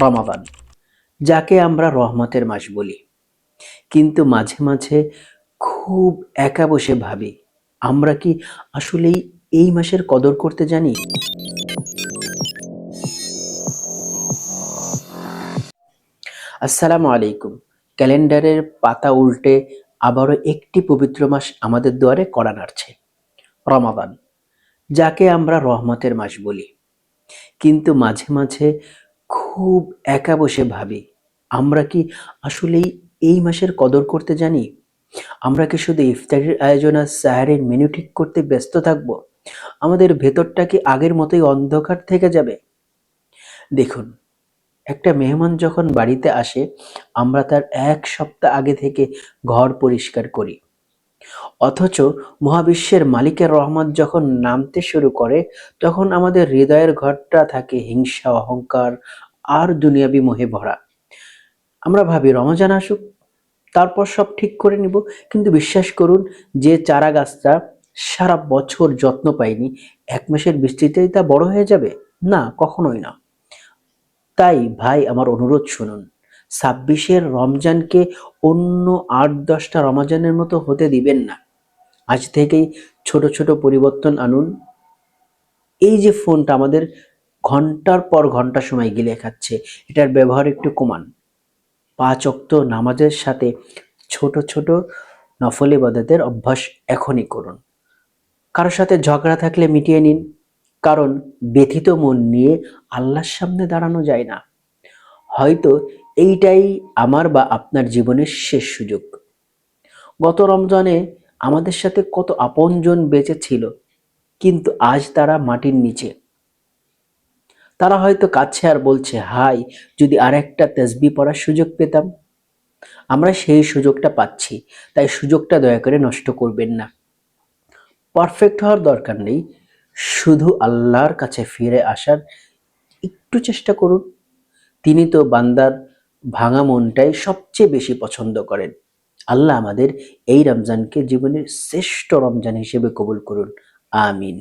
রমাদান, যাকে আমরা রহমতের মাস বলি, কিন্তু মাঝে মাঝে খুব একা বসে ভাবি, আমরা কি আসলেই এই মাসের কদর করতে জানি? আসসালামু আলাইকুম। ক্যালেন্ডারের পাতা উল্টে আবারও একটি পবিত্র মাস আমাদের দুয়ারে কড়া নাড়ছে, রমাদান, যাকে আমরা রহমতের মাস বলি, কিন্তু মাঝে মাঝে খুব একা বসে ভাবি, আমরা কি আসলেই এই মাসের কদর করতে জানি? আমরা কি শুধু ইফতারের আয়োজন আর সাহারের মেনু ঠিক করতে ব্যস্ত থাকব? আমাদের ভেতরটা কি আগের মতোই অন্ধকার থেকে যাবে? দেখুন, একটা মেহমান যখন বাড়িতে আসে, আমরা তার এক সপ্তাহ আগে থেকে ঘর পরিষ্কার করি। অথচ মহাবিশ্বের মালিকের রহমত যখন নামতে শুরু করে, তখন আমাদের হৃদয়ের ঘরটা থাকে হিংসা, অহংকার আর দুনিয়াবি মোহে ভরা। আমরা ভাবি রমজান আসুক, তারপর সব ঠিক করে নিব। কিন্তু বিশ্বাস করুন, যে চারা গাছটা সারা বছর যত্ন পায়নি, এক মাসের বৃষ্টিতেই তা বড় হয়ে যাবে? না, কখনোই না। তাই ভাই, আমার অনুরোধ শুনুন, ২৬-এর রমজানকে অন্য ৮-১০টা রমজানের মতো হতে দিবেন না। আজ থেকেই ছোট ছোট পরিবর্তন আনুন। এই যে ফোনটা আমাদের ঘন্টার পর ঘন্টা সময় গিলে খাচ্ছে, এটার ব্যবহার একটু কমান। ৫ ওয়াক্ত নামাজের সাথে ছোট ছোট নফল ইবাদতের অভ্যাস এখনই করুন। কারো সাথে ঝগড়া থাকলে মিটিয়ে নিন, কারণ ব্যথিত মন নিয়ে আল্লাহর সামনে দাঁড়ানো যায় না। হয়তো এইটাই আমার বা আপনার জীবনের শেষ সুযোগ। গত রমজানে আমাদের সাথে কত আপনজন বেঁচে ছিল, কিন্তু আজ তারা মাটির নিচে। তারা হয়তো কাছে আর বলছে, হাই, যদি আর একটা তাসবিহ পড়ার সুযোগ পেতাম। আমরা সেই সুযোগটা পাচ্ছি, তাই সুযোগটা দয়া করে নষ্ট করবেন না। পারফেক্ট হওয়ার দরকার নেই, শুধু আল্লাহর কাছে ফিরে আসার একটু চেষ্টা করুন। তিনি তো বান্দার ভাঙা মনটাই সবচেয়ে বেশি পছন্দ করেন। আল্লাহ আমাদের এই রমজানকে জীবনের শ্রেষ্ঠ রমজান হিসেবে কবুল করুন। আমিন।